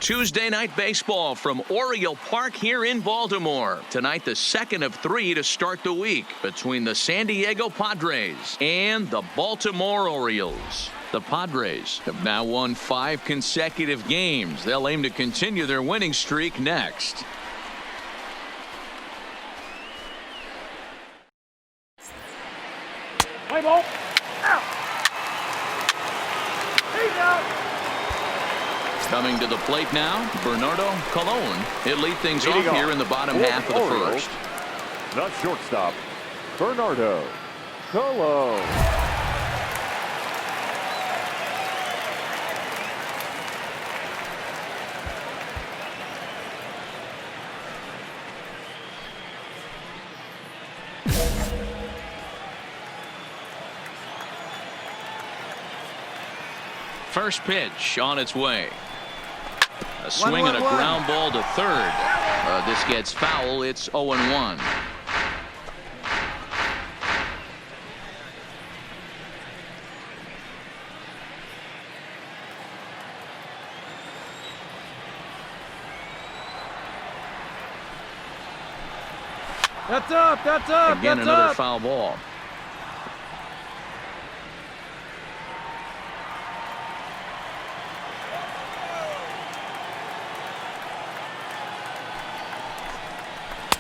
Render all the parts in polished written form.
Tuesday night baseball from Oriole Park here in Baltimore. Tonight, the second of 3 to start the week between the San Diego Padres and the Baltimore Orioles. The Padres have now won 5 consecutive games. They'll aim to continue their winning streak next. Play ball. Out. He's out. Coming to the plate now, Bernardo Colon. He'll lead things off here in the bottom half of the first. The shortstop, Bernardo Colon. First pitch on its way. A swing and a ground ball to third. This gets foul. It's 0-1. That's up. That's up. Again, that's another up. foul ball.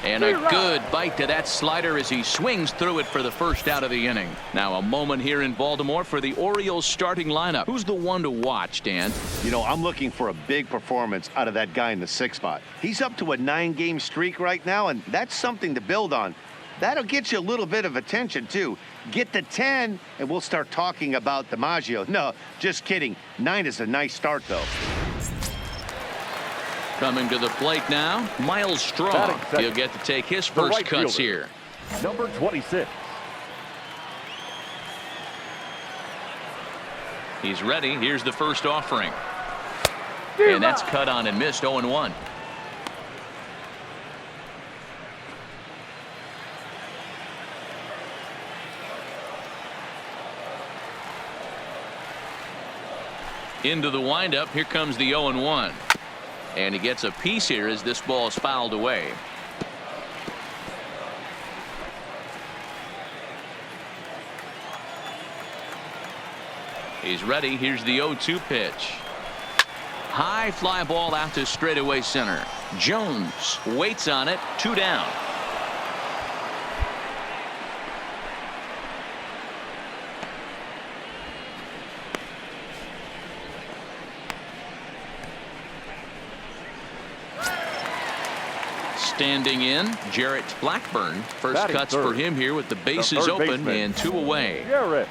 And a good bite to that slider as he swings through it for the first out of the inning. Now a moment here in Baltimore for the Orioles starting lineup. Who's the one to watch, Dan? You know, I'm looking for a big performance out of that guy in the 6th spot. He's up to a 9-game streak right now, and that's something to build on. That'll get you a little bit of attention, too. Get to 10, and we'll start talking about DiMaggio. No, just kidding. 9 is a nice start, though. Coming to the plate now, Miles Straw. He'll get to take his first right cuts fielder, here. Number 26. He's ready. Here's the first offering. And that's cut on and missed. 0-1. Into the windup. Here comes the 0-1. And he gets a piece here as this ball is fouled away. He's ready. Here's the 0-2 pitch. High fly ball out to straightaway center. Jones waits on it. 2 down. Standing in, Jarrett Blackburn. First cuts for him here with the bases open and 2 away. Jarrett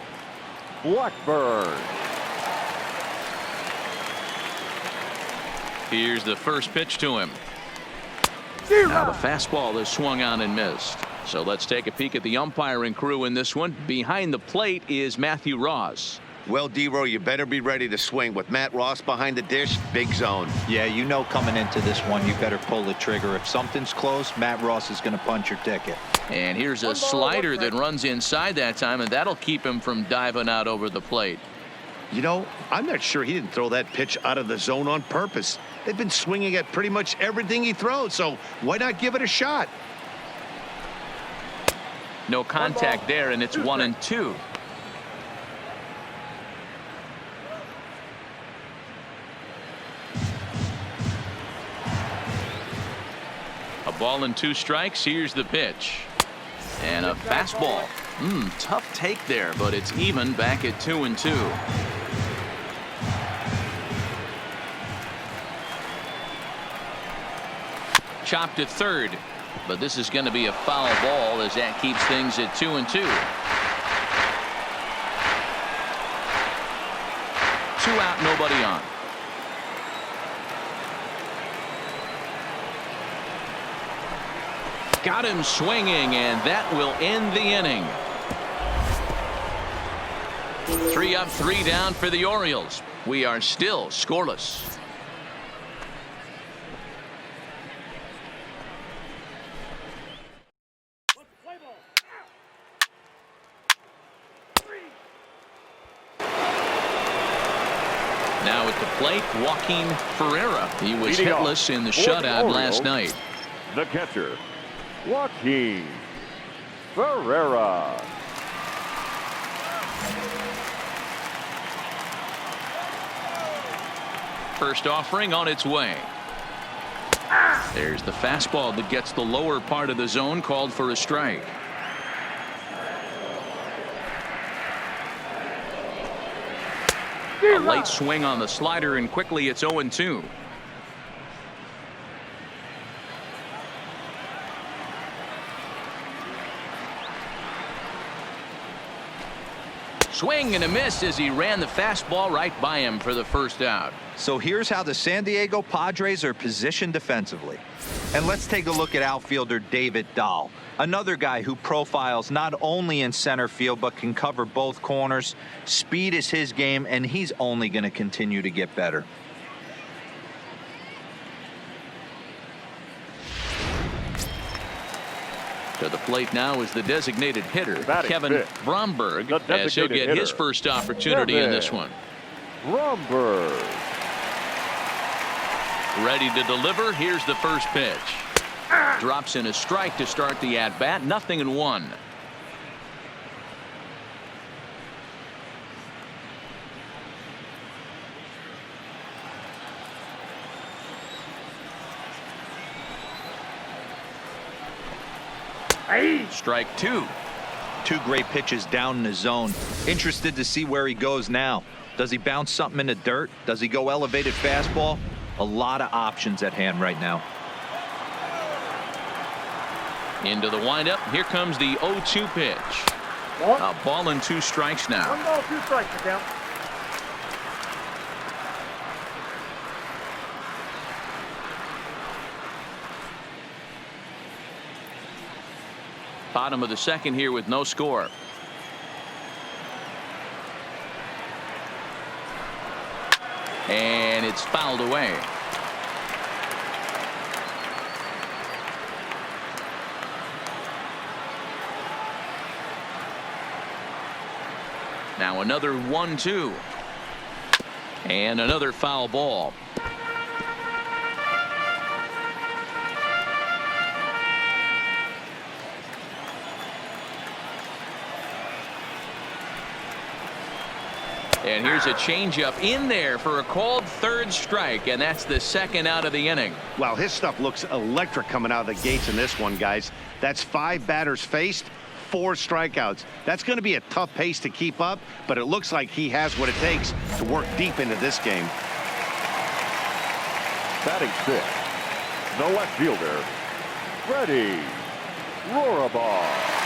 Blackburn. Here's the first pitch to him. Now the fastball is swung on and missed. So let's take a peek at the umpiring crew in this one. Behind the plate is Matthew Ross. Well, D-Row, you better be ready to swing. With Matt Ross behind the dish, big zone. Yeah, you know coming into this one, you better pull the trigger. If something's close, Matt Ross is going to punch your ticket. And here's a slider that runs inside that time, and that'll keep him from diving out over the plate. You know, I'm not sure he didn't throw that pitch out of the zone on purpose. They've been swinging at pretty much everything he throws, so why not give it a shot? No contact there, and it's 1-2. A ball and 2 strikes. Here's the pitch. And a fastball. Tough take there, but it's even back at 2-2. Chopped at third, but this is going to be a foul ball as that keeps things at 2-2. 2 out, nobody on. Got him swinging, and that will end the inning. 3 up, 3 down for the Orioles. We are still scoreless. Now at the plate, Joaquin Ferreira. He was Leading hitless off in the for the shutout last Orioles, night. The catcher, Joaquin Ferreira. First offering on its way. There's the fastball that gets the lower part of the zone, called for a strike. A late swing on the slider, and quickly it's 0-2. Swing and a miss as he ran the fastball right by him for the first out. So here's how the San Diego Padres are positioned defensively. And let's take a look at outfielder David Dahl, another guy who profiles not only in center field but can cover both corners. Speed is his game, and he's only going to continue to get better. To the plate now is the designated hitter, Batting Kevin fifth, Bromberg, the as he'll designated get his hitter, first opportunity in this one. Bromberg. Ready to deliver. Here's the first pitch. Drops in a strike to start the at-bat. 0-1. Strike two. Two great pitches down in the zone. Interested to see where he goes now. Does he bounce something in the dirt? Does he go elevated fastball? A lot of options at hand right now. Into the windup. Here comes the 0-2 pitch. A ball and 2 strikes now. 1 ball, 2 strikes to count. Bottom of the second here with no score. And it's fouled away. Now another 1-2. And another foul ball. And here's a changeup in there for a called third strike, and that's the second out of the inning. Wow, his stuff looks electric coming out of the gates in this one, guys. That's 5 batters faced, 4 strikeouts. That's going to be a tough pace to keep up, but it looks like he has what it takes to work deep into this game. Batting 6th, the left fielder, Freddie Rorabaugh.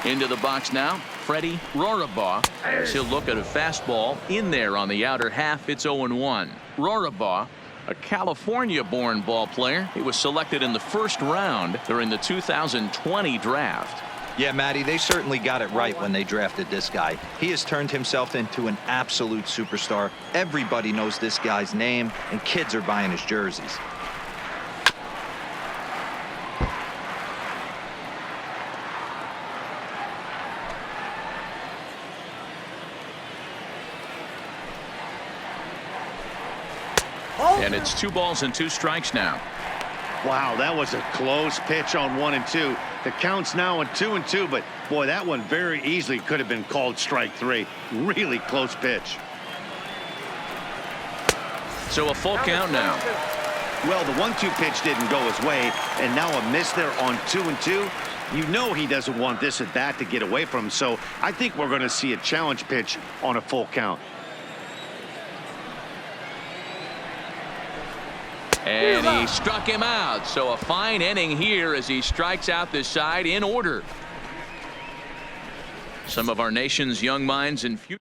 Into the box now, Freddie Rorabaugh, as he'll look at a fastball in there on the outer half. It's 0-1. Rorabaugh, a California-born ball player. He was selected in the first round during the 2020 draft. Yeah, Matty, they certainly got it right when they drafted this guy. He has turned himself into an absolute superstar. Everybody knows this guy's name, and kids are buying his jerseys. And it's 2 balls and 2 strikes now. Wow, that was a close pitch on 1 and 2. The count's now at 2 and 2, but boy, that one very easily could have been called strike 3. Really close pitch. So a full count now. Well, the 1-2 pitch didn't go his way, and now a miss there on 2 and 2. You know he doesn't want this at bat to get away from him, so I think we're going to see a challenge pitch on a full count. And he struck him out. So a fine inning here as he strikes out this side in order. Some of our nation's young minds and future.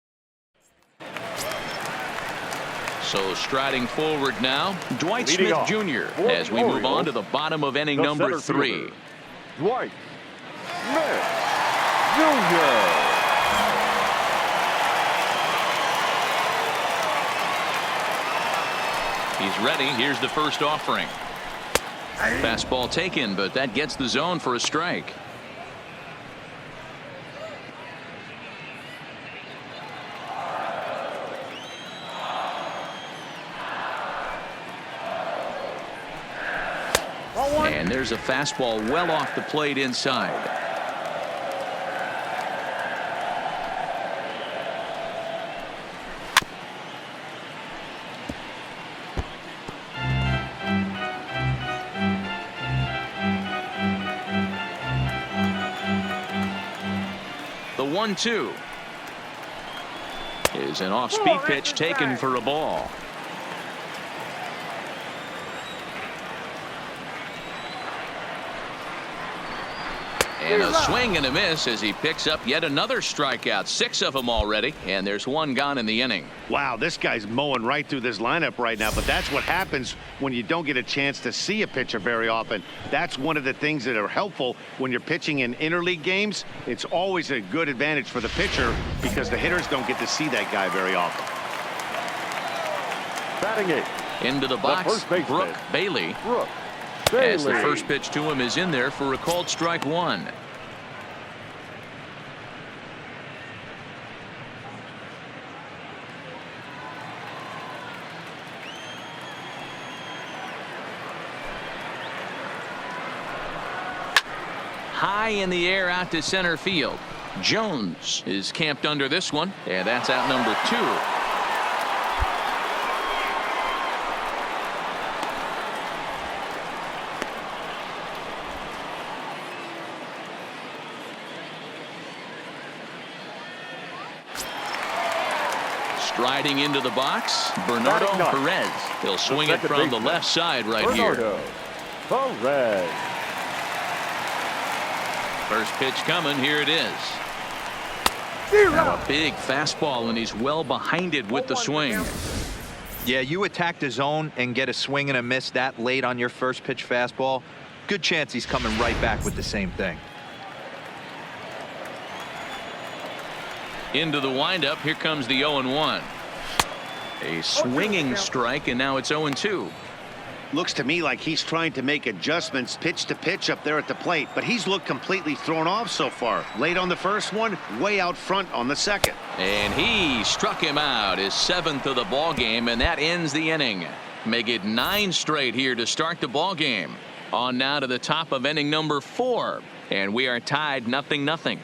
So striding forward now, Dwight Leading Smith off Jr. for as we move on to the bottom of inning the number center 3. fielder, Dwight Smith Jr. He's ready. Here's the first offering. Fastball taken, but that gets the zone for a strike. And there's a fastball well off the plate inside. The 1-2 is an off-speed pitch taken for a ball. And a swing and a miss as he picks up yet another strikeout. 6 of them already, and there's 1 gone in the inning. Wow, this guy's mowing right through this lineup right now, but that's what happens when you don't get a chance to see a pitcher very often. That's one of the things that are helpful when you're pitching in interleague games. It's always a good advantage for the pitcher because the hitters don't get to see that guy very often. Batting 8. Into the box, Brooke Bailey. As the first pitch to him is in there for a called strike 1. High in the air out to center field. Jones is camped under this one, and that's out number 2. Striding into the box, Bernardo Perez. He'll swing it from the left side right here. Perez. First pitch coming. Here it is. Now a big fastball, and he's well behind it with the swing. Yeah, you attack the zone and get a swing and a miss that late on your first pitch fastball. Good chance he's coming right back with the same thing. Into the windup. Here comes the 0-1. A swinging strike, and now it's 0-2. Looks to me like he's trying to make adjustments pitch to pitch up there at the plate, but he's looked completely thrown off so far. Late on the first one, way out front on the second. And he struck him out, his 7th of the ball game, and that ends the inning. Make it 9 straight here to start the ball game. On now to the top of inning number 4, and we are tied 0-0.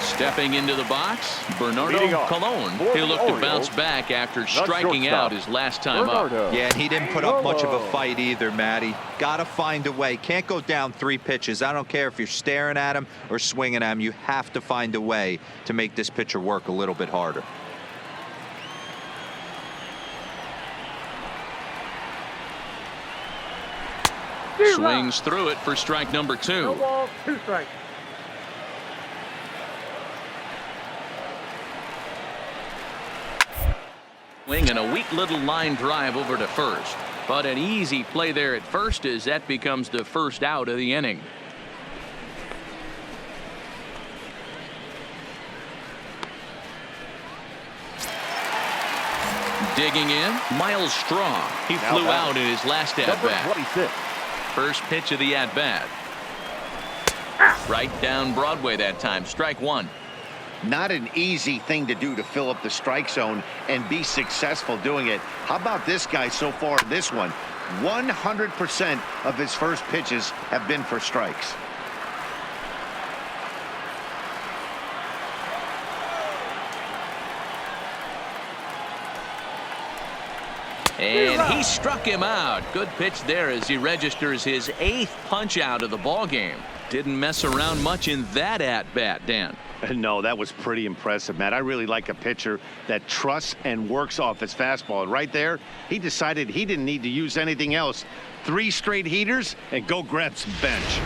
Stepping into the box, Bernardo Colon. He'll look to bounce back after striking out his last time up. Yeah, and he didn't put up much of a fight either, Matty. Got to find a way. Can't go down 3 pitches. I don't care if you're staring at him or swinging at him. You have to find a way to make this pitcher work a little bit harder. Swings through it for strike number 2. No ball, 2 strikes. And a weak little line drive over to first, but an easy play there at first as that becomes the first out of the inning. Digging in, Miles Straw. He flew out in his last at bat. First pitch of the at bat. Right down Broadway that time. Strike 1. Not an easy thing to do to fill up the strike zone and be successful doing it. How about this guy so far in this one? 100% of his first pitches have been for strikes. And he struck him out. Good pitch there as he registers his 8th punch out of the ball game. Didn't mess around much in that at bat, Dan. No, that was pretty impressive, Matt. I really like a pitcher that trusts and works off his fastball. Right there, he decided he didn't need to use anything else. 3 straight heaters and go grab some bench.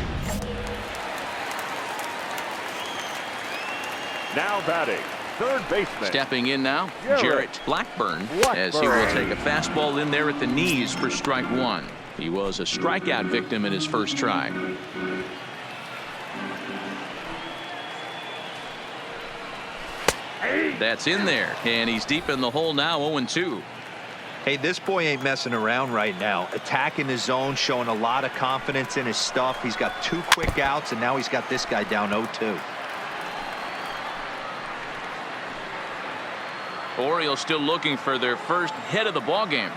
Now batting, third baseman. Stepping in now, Jarrett Blackburn, as he will take a fastball in there at the knees for strike 1. He was a strikeout victim in his first try. That's in there, and he's deep in the hole now, 0-2. Hey, this boy ain't messing around right now. Attacking his zone, showing a lot of confidence in his stuff. He's got 2 quick outs, and now he's got this guy down 0-2. Orioles still looking for their first hit of the ball game.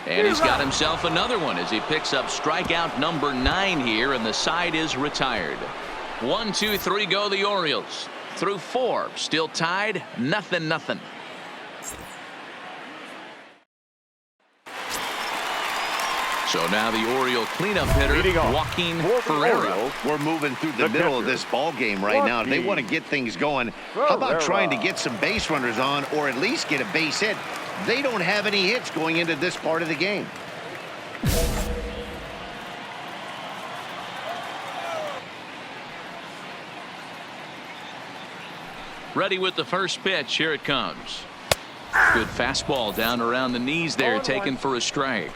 And he's got himself another one as he picks up strikeout number 9 here, and the side is retired. 1, 2, 3 go the Orioles. Through 4, still tied, 0-0. So now the Oriole cleanup hitter, Joaquin Ferreira. We're moving through the middle of this ball game right now. They want to get things going. How about trying to get some base runners on, or at least get a base hit? They don't have any hits going into this part of the game. Ready with the first pitch. Here it comes. Good fastball down around the knees there, taken for a strike.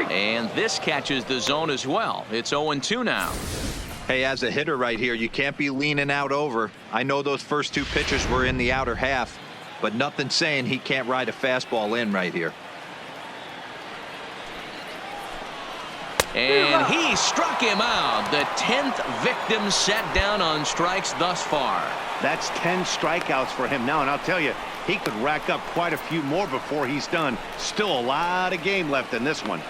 And this catches the zone as well. It's 0-2 now. Hey, as a hitter right here, you can't be leaning out over. I know those first 2 pitches were in the outer half, but nothing saying he can't ride a fastball in right here. And he struck him out. The 10th victim set down on strikes thus far. That's 10 strikeouts for him now, and I'll tell you, he could rack up quite a few more before he's done. Still a lot of game left in this one.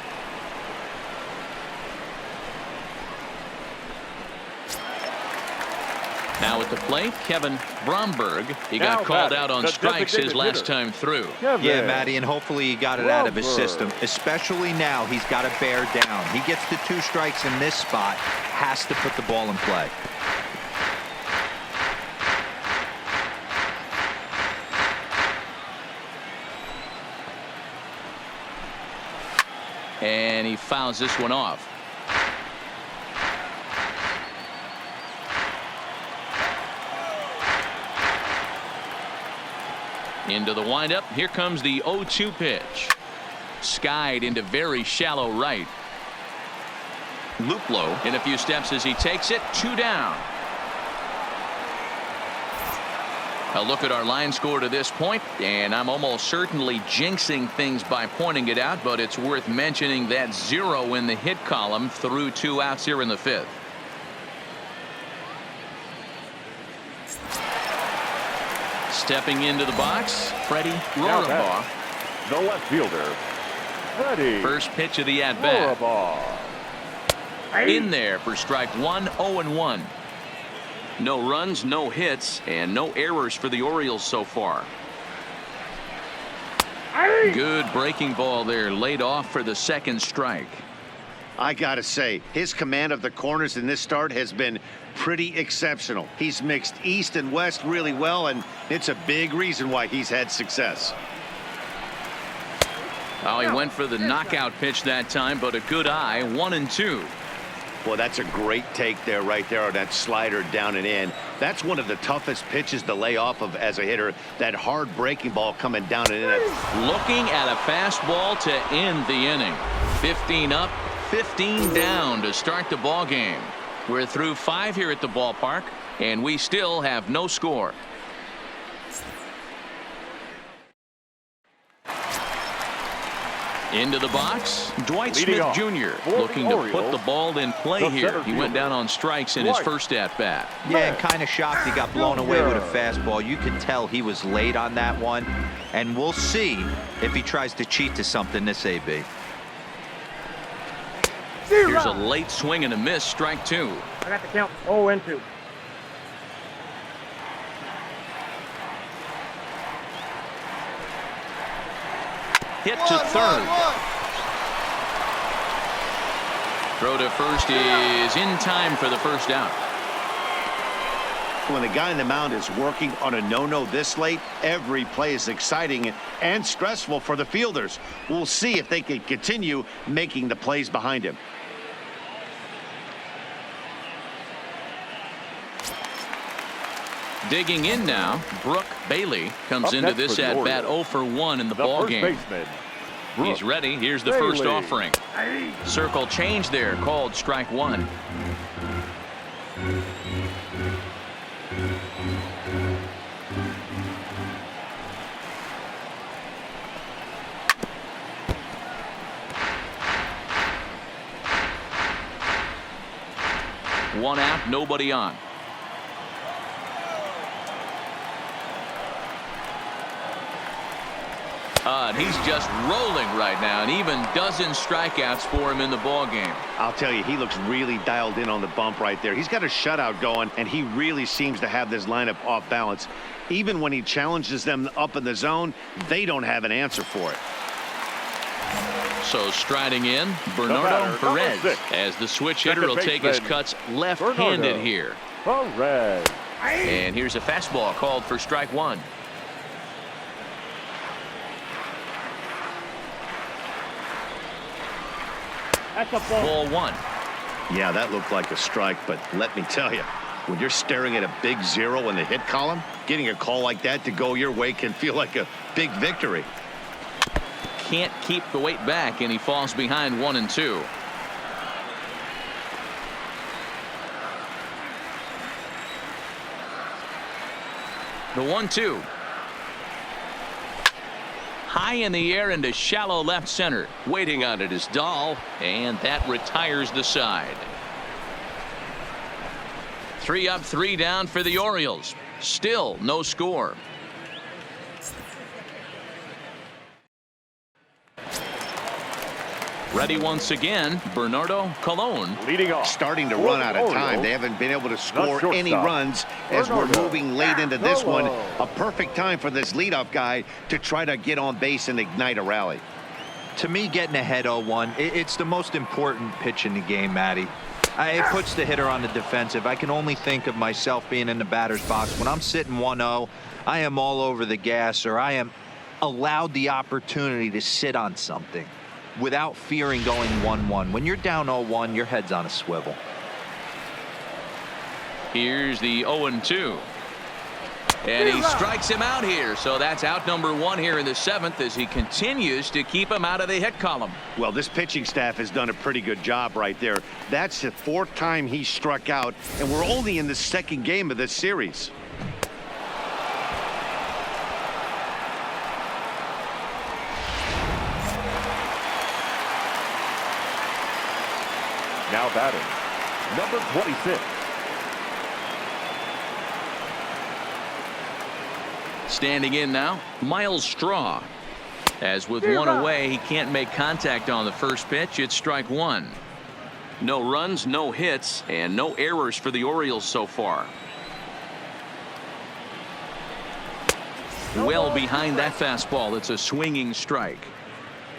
Now at the plate, Kevin Bromberg. He got called out on strikes his last time through. Yeah, Matty, and hopefully he got it out of his system. Especially now, he's got to bear down. He gets the 2 strikes in this spot, has to put the ball in play. And he fouls this one off. Into the windup. Here comes the 0-2 pitch. Skied into very shallow right. Loop low in a few steps as he takes it. 2 down. A look at our line score to this point, and I'm almost certainly jinxing things by pointing it out, but it's worth mentioning that 0 in the hit column through 2 outs here in the 5th. Stepping into the box, Freddie Rorabaugh. The left fielder, Freddie. First pitch of the at-bat. In there for strike 1, 0-1. No runs, no hits, and no errors for the Orioles so far. Good breaking ball there, laid off for the 2nd strike. I gotta say, his command of the corners in this start has been pretty exceptional. He's mixed east and west really well, and it's a big reason why he's had success. Oh, he went for the knockout pitch that time, but a good eye. 1-2. Well, that's a great take there, right there, on that slider down and in. That's one of the toughest pitches to lay off of as a hitter. That hard breaking ball coming down and in. Looking at a fastball to end the inning. 15 up, 15 down to start the ball game. We're through 5 here at the ballpark, and we still have no score. Into the box, Dwight Smith Jr. looking to put the ball in play here. He went down on strikes in his first at-bat. Yeah, kind of shocked he got blown away with a fastball. You could tell he was late on that one, and we'll see if he tries to cheat to something this AB. Here's a late swing and a miss, strike 2. I got the count 0-2. Hit to third. Throw to first is in time for the first out. When the guy in the mound is working on a no-no this late, every play is exciting and stressful for the fielders. We'll see if they can continue making the plays behind him. Digging in now, Brooke Bailey comes into this at-bat 0 for 1 in the ball game. He's ready. Here's the first offering. Circle change there, called strike 1. One out, nobody on. And he's just rolling right now, and even dozen strikeouts for him in the ball game. I'll tell you, he looks really dialed in on the bump right there. He's got a shutout going, and he really seems to have this lineup off balance. Even when he challenges them up in the zone, they don't have an answer for it. So striding in, Bernardo Perez, as the switch hitter will take his cuts left-handed here. Perez. And here's a fastball called for strike one. That's a ball. Ball one. Yeah, that looked like a strike, but let me tell you, when you're staring at a big zero in the hit column, getting a call like that to go your way can feel like a big victory. Can't keep the weight back, and he falls behind 1-2. The 1-2. High in the air into shallow left center. Waiting on it is Dahl, and that retires the side. 3 up, 3 down for the Orioles. Still no score. Ready once again, Bernardo Colon. Leading off. Starting to run out of time. Orioles. They haven't been able to score shortstop. any runs as we're Bernardo. moving late into this one. Hello. A perfect time for this leadoff guy to try to get on base and ignite a rally. To me, getting ahead 0-1, it's the most important pitch in the game, Matty. It puts the hitter on the defensive. I can only think of myself being in the batter's box. When I'm sitting 1-0, I am all over the gas, or I am allowed the opportunity to sit on something without fearing going 1-1. When you're down 0-1, your head's on a swivel. Here's the 0-2. And he strikes him out here. So that's out number 1 here in the 7th as he continues to keep him out of the hit column. Well, this pitching staff has done a pretty good job right there. That's the 4th time he struck out, and we're only in the 2nd game of this series. Now batting, number 26. Standing in now, Miles Straw. As with one away, he can't make contact on the first pitch. It's strike one. No runs, no hits, and no errors for the Orioles so far. Well behind that fastball. It's a swinging strike.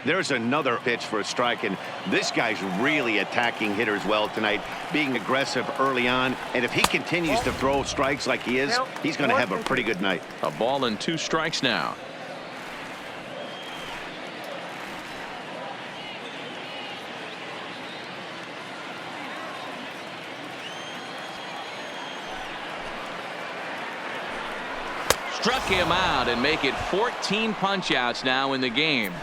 There's another pitch for a strike, and this guy's really attacking hitters well tonight, being aggressive early on. And if he continues to throw strikes like he is, he's going to have a pretty good night. A ball and 2 strikes now. Struck him out and make it 14 punch-outs now in the game.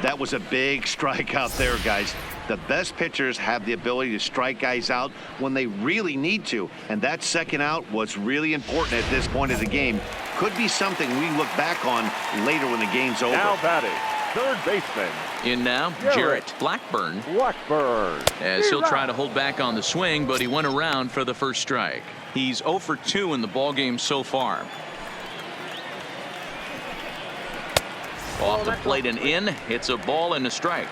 That was a big strikeout there, guys. The best pitchers have the ability to strike guys out when they really need to, and that second out was really important at this point of the game. Could be something we look back on later when the game's over. Now batting, third baseman. In now, Jarrett Blackburn. Blackburn. As he'll try to hold back on the swing, but he went around for the first strike. He's 0 for 2 in the ballgame so far. Off the plate and in. It's a ball and a strike.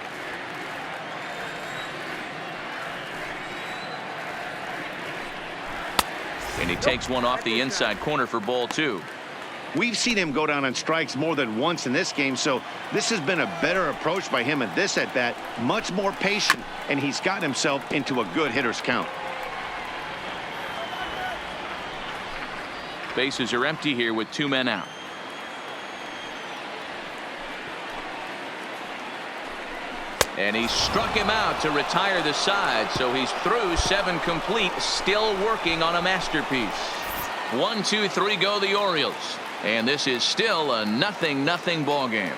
And he takes one off the inside corner for ball 2. We've seen him go down on strikes more than once in this game, so this has been a better approach by him at this at-bat. Much more patient, and he's gotten himself into a good hitter's count. Bases are empty here with 2 men out. And he struck him out to retire the side, so he's through 7 complete, still working on a masterpiece. 1, 2, 3 go the Orioles, and this is still a 0-0 ball game.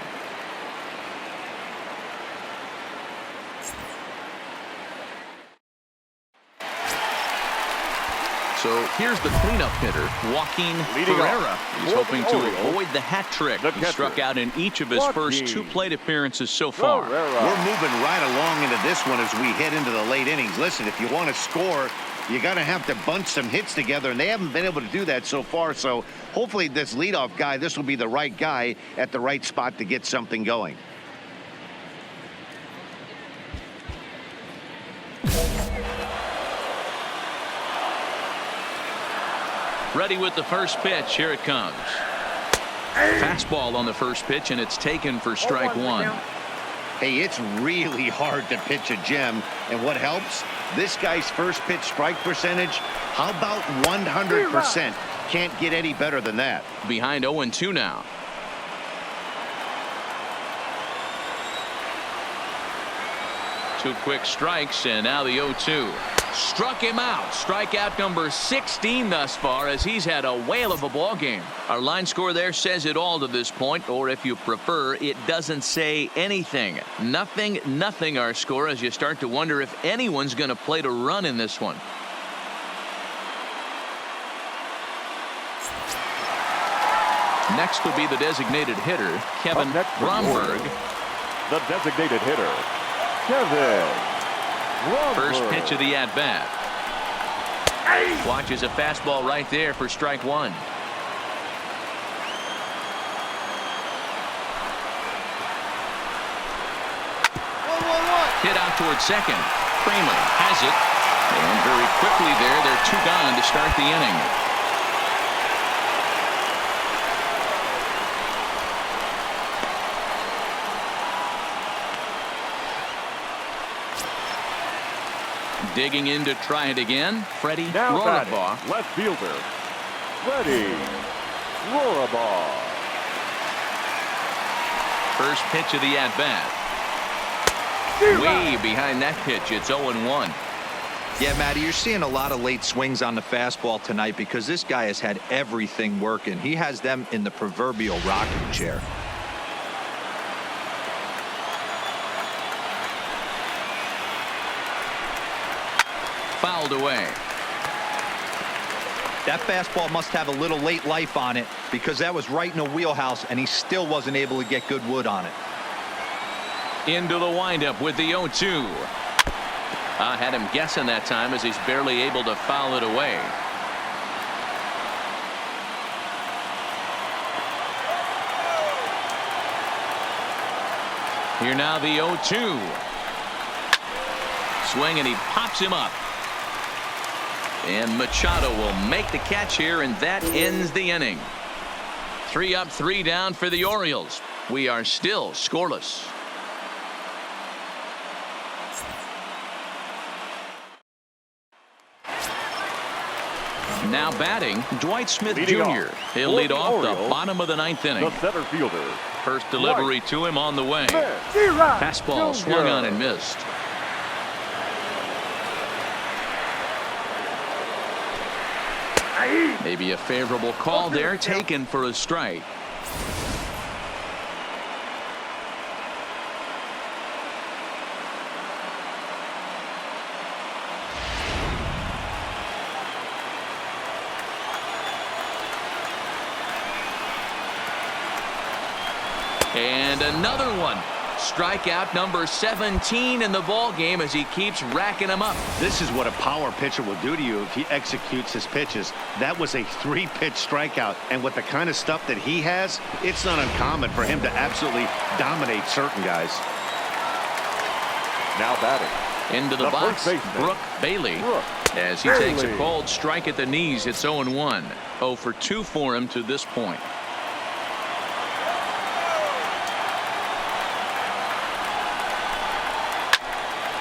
So here's the cleanup hitter, Joaquin Leading Ferreira. off He's for hoping the to Orioles, avoid the hat trick. the He catcher, struck out in each of his first Joaquin 2 plate appearances so far. Ferreira. We're moving right along into this one as we head into the late innings. Listen, if you want to score, you got to have to bunch some hits together, and they haven't been able to do that so far. So hopefully this leadoff guy, this will be the right guy at the right spot to get something going. Ready with the first pitch. Here it comes. Fastball on the first pitch, and it's taken for strike 1. Hey, it's really hard to pitch a gem, and what helps? This guy's first pitch strike percentage, how about 100%? Can't get any better than that. Behind 0-2 now. Two quick strikes, and now the 0-2. Struck him out. Strikeout number 16 thus far, as he's had a whale of a ball game. Our line score there says it all to this point, or if you prefer, it doesn't say anything. Nothing our score, as you start to wonder if anyone's going to play to run in this one. Next will be the designated hitter, Kevin Up next for the Bromberg. Orioles, the designated hitter, Kevin Bromberg. First pitch of the at-bat. Watches a fastball right there for strike 1. Hit out towards second. Kramer has it. And very quickly there, they're 2 gone to start the inning. Digging in to try it again, Freddie Now batting, Rorabaugh. left fielder, Freddie Rorabaugh. First pitch of the at-bat. Way behind that pitch. It's 0-1. Yeah, Matty, you're seeing a lot of late swings on the fastball tonight because this guy has had everything working. He has them in the proverbial rocking chair. Fouled away. That fastball must have a little late life on it because that was right in the wheelhouse and he still wasn't able to get good wood on it. Into the windup with the 0-2. I had him guessing that time as he's barely able to foul it away. Here now the 0-2. Swing, and he pops him up. And Machado will make the catch here, and that ends the inning. 3 up, 3 down for the Orioles. We are still scoreless. Now batting, Dwight Smith Leading Jr. off He'll for lead the off the Orioles, bottom of the 9th inning. The center fielder, First delivery to him on the way. Smith Fastball Jr. swung on and missed. Maybe a favorable call there, taken for a strike. And another one. Strikeout number 17 in the ball game as he keeps racking them up. This is what a power pitcher will do to you if he executes his pitches. That was a 3-pitch strikeout, and with the kind of stuff that he has, it's not uncommon for him to absolutely dominate certain guys. now batting. Into the The box, first baseman, Brooke Bailey. As he takes a cold strike at the knees, it's 0-1. 0 for 2 for him to this point.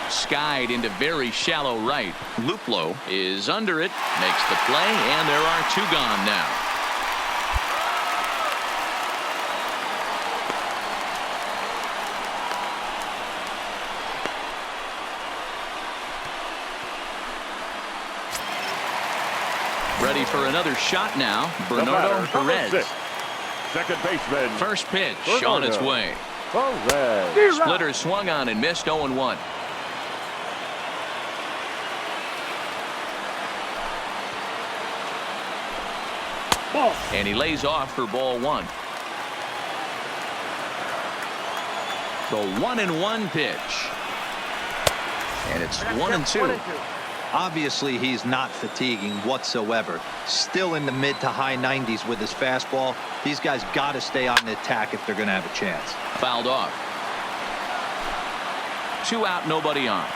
Skied into very shallow right. Luplow is under it, makes the play, and there are 2 gone now. Ready for another shot now, Bernardo Perez. Second baseman, First pitch Bernardo on its way. Perez. Splitter swung on and missed. 0-1. And he lays off for ball one. The 1-1 pitch. And it's 1-2. Obviously, he's not fatiguing whatsoever. Still in the mid to high 90s with his fastball. These guys got to stay on the attack if they're going to have a chance. Fouled off. 2 out, nobody on.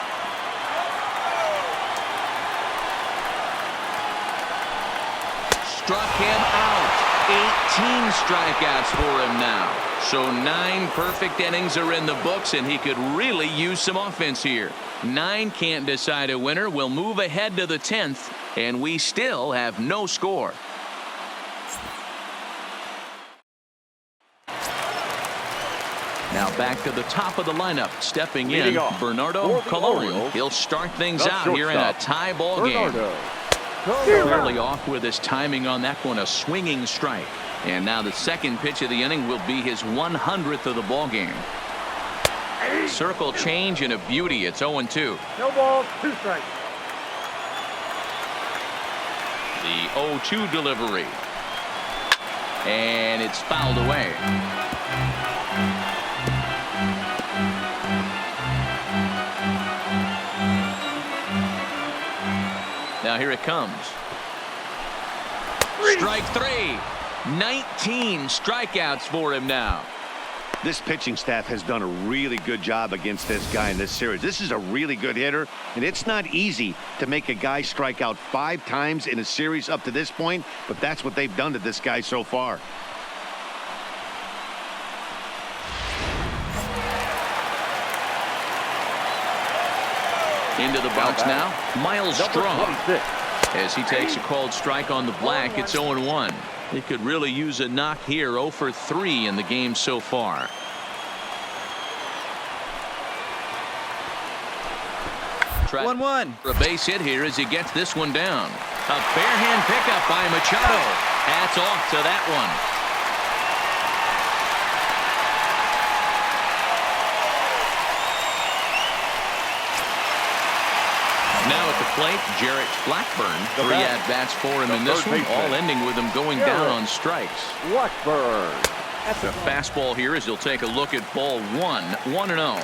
Struck him out. 18 strikeouts for him now. So 9 perfect innings are in the books, and he could really use some offense here. 9 can't decide a winner. We'll move ahead to the 10th, and we still have no score. Now back to the top of the lineup. Stepping in, Bernardo Colon. He'll start things out here in a tie ball game. Fairly off with his timing on that one, a swinging strike. And now the second pitch of the inning will be his 100th of the ball game. Circle change and a beauty. It's 0-2. No balls, 2 strikes. The 0-2 delivery. And it's fouled away. Now here it comes. Strike 3. 19 strikeouts for him now. This pitching staff has done a really good job against this guy in this series. This is a really good hitter, and it's not easy to make a guy strike out 5 times in a series up to this point, but that's what they've done to this guy so far. Into the box now, Miles Strong. As he takes a called strike on the black, it's 0-1. He could really use a knock here. 0 for 3 in the game so far. Try 1-1 for a base hit here as he gets this one down. A barehand pickup by Machado. Hats off to that one. Now at the plate, Jarrett Blackburn. 3 at-bats for him in this one, all ending with him going down on strikes. Blackburn. The fastball here as he'll take a look at ball 1, 1-0.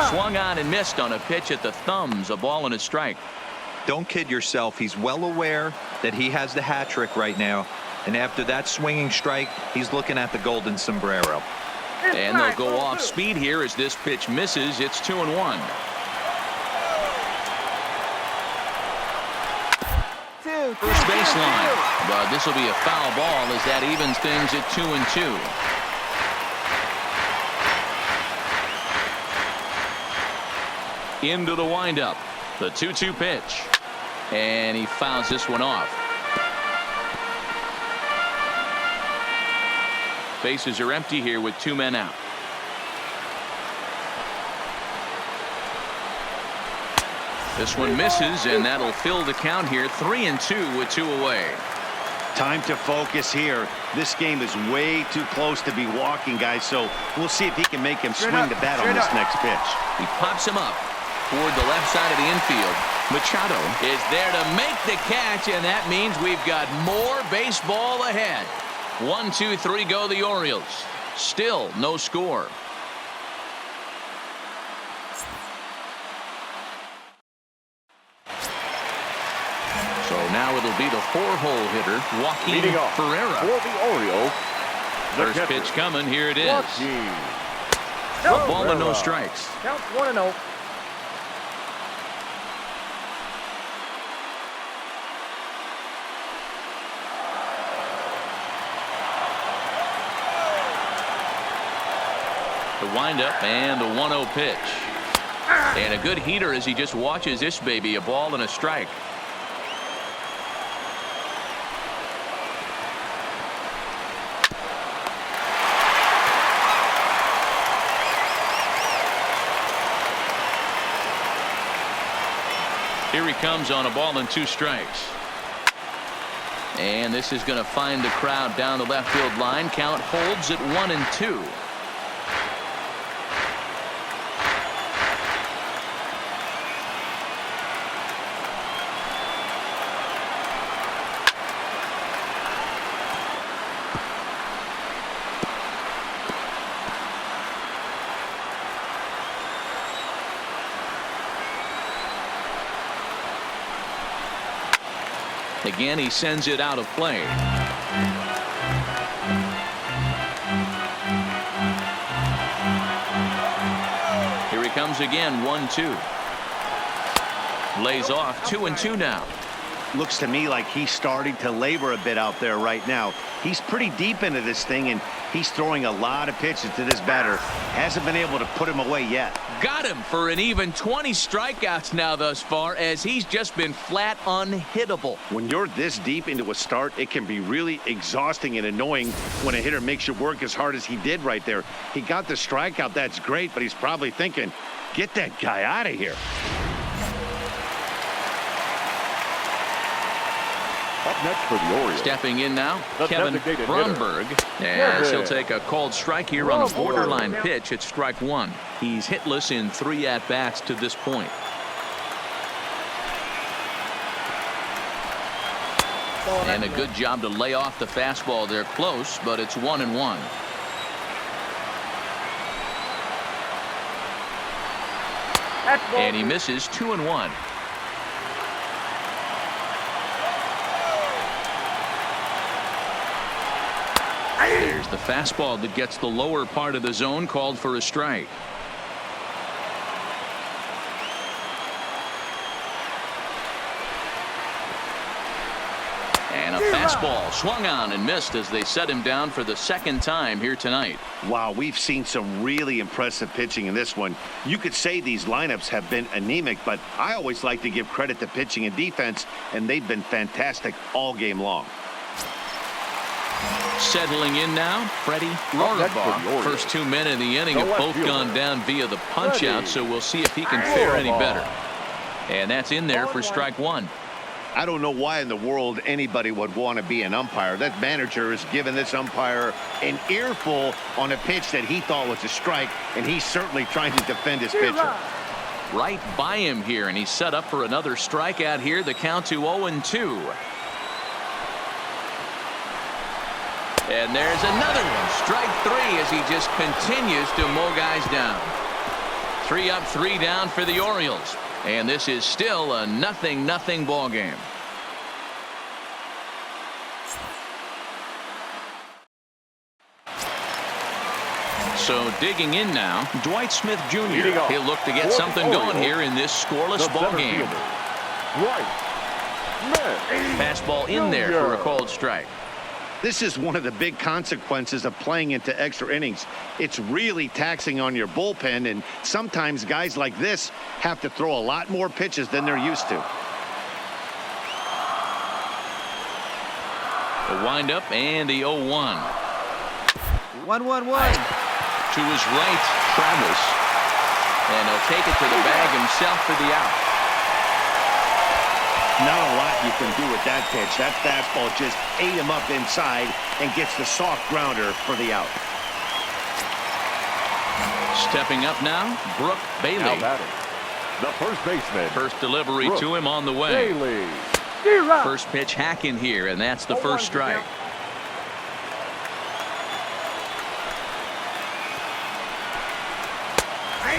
Swung on and missed on a pitch at the thumbs, a ball and a strike. Don't kid yourself. He's well aware that he has the hat trick right now. And after that swinging strike, he's looking at the golden sombrero. And they'll go off speed here as this pitch misses. It's 2-1. First baseline. But this will be a foul ball as that evens things at 2-2. Into the windup. The 2-2 pitch. And he fouls this one off. Bases are empty here with 2 men out. This one misses, and that'll fill the count here. 3-2 with 2 away. Time to focus here. This game is way too close to be walking, guys, so we'll see if he can make him swing the bat on this next pitch. He pops him up toward the left side of the infield. Machado is there to make the catch, and that means we've got more baseball ahead. 1, 2, 3 go the Orioles. Still no score. So now it'll be the 4-hole hitter, Joaquin Ferreira. For the Orioles, First pitch coming. Here it is. A ball and no strikes. Counts 1-0. The windup and the 1-0 pitch. And a good heater as he just watches this baby. A ball and a strike. Here he comes on a ball and 2 strikes. And this is going to find the crowd down the left field line. Count holds at 1-2. Again, he sends it out of play. Here he comes again, 1-2. Lays off 2-2 now. Looks to me like he's starting to labor a bit out there right now. He's pretty deep into this thing, and he's throwing a lot of pitches to this batter. Hasn't been able to put him away yet. Got him for an even 20 strikeouts now thus far, as he's just been flat unhittable. When you're this deep into a start, it can be really exhausting and annoying when a hitter makes you work as hard as he did right there. He got the strikeout, that's great, but he's probably thinking, get that guy out of here. Up next for the Orioles. Stepping in now, The Kevin designated Bromberg. As he'll take a called strike here on a borderline pitch at strike one. He's hitless in 3 at-bats to this point. And a good job to lay off the fastball there close, but it's 1-1. And he misses 2-1. There's the fastball that gets the lower part of the zone, called for a strike. And a fastball swung on and missed as they set him down for the 2nd time here tonight. Wow, we've seen some really impressive pitching in this one. You could say these lineups have been anemic, but I always like to give credit to pitching and defense, and they've been fantastic all game long. Settling in now, Freddie Rorabaugh. First 2 men in the inning have both gone down via the punch-out, so we'll see if he can fare any better. And that's in there for strike one. I don't know why in the world anybody would want to be an umpire. That manager has given this umpire an earful on a pitch that he thought was a strike, and he's certainly trying to defend his pitcher. Right by him here, and he's set up for another strikeout here. The count to 0-2. And there's another one. Strike 3 as he just continues to mow guys down. 3 up, 3 down for the Orioles. And this is still a 0-0 ball game. So digging in now, Dwight Smith Jr. He'll look to get something going here in this scoreless ball game. Fastball in there for a called strike. This is one of the big consequences of playing into extra innings. It's really taxing on your bullpen, and sometimes guys like this have to throw a lot more pitches than they're used to. The windup and the 0-1. 1-1-1. To his right, Travis. And he'll take it to the bag himself for the out. Not a lot you can do with that pitch. That fastball just ate him up inside and gets the soft grounder for the out. Stepping up now, Brooke Bailey. Now batting, the first baseman. First delivery Brooke to him on the way. Bailey. First pitch hack in here, and that's the first strike.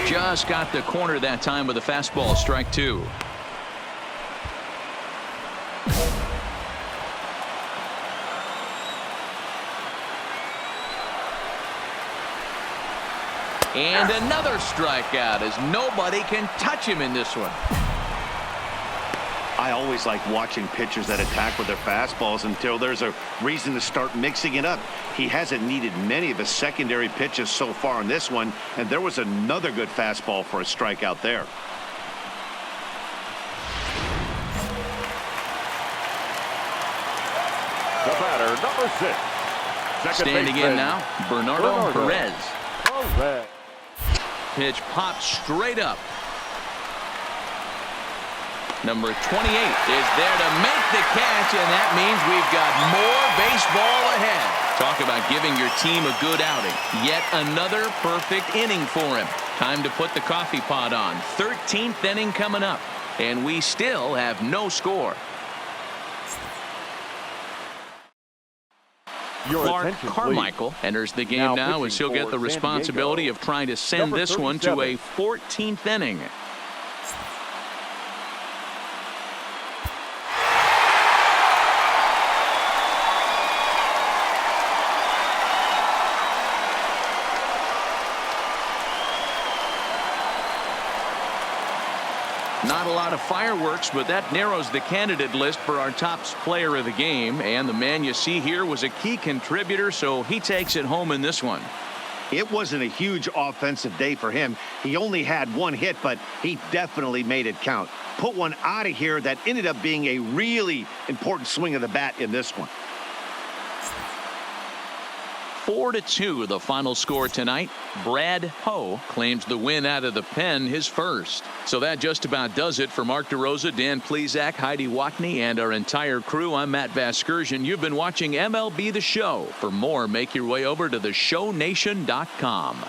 Just got the corner that time with a fastball, strike 2. And another strikeout as nobody can touch him in this one. I always like watching pitchers that attack with their fastballs until there's a reason to start mixing it up. He hasn't needed many of his secondary pitches so far in this one, and there was another good fastball for a strikeout there. The batter, number 6. Standing in now, Bernardo Perez. Perez. Pitch popped straight up. Number 28 is there to make the catch, and that means we've got more baseball ahead. Talk about giving your team a good outing. Yet another perfect inning for him. Time to put the coffee pot on. 13th inning coming up, and we still have no score. Clark Carmichael enters the game now as he'll get the responsibility of trying to send this one to a 14th inning. Not a lot of fireworks, but that narrows the candidate list for our top player of the game. And the man you see here was a key contributor, so he takes it home in this one. It wasn't a huge offensive day for him. He only had one hit, but he definitely made it count. Put one out of here that ended up being a really important swing of the bat in this one. 4-2 the final score tonight. Brad Ho claims the win out of the pen, his first. So that just about does it for Mark DeRosa, Dan Plesac, Heidi Watney, and our entire crew. I'm Matt Vasgersian. You've been watching MLB The Show. For more, make your way over to theshownation.com.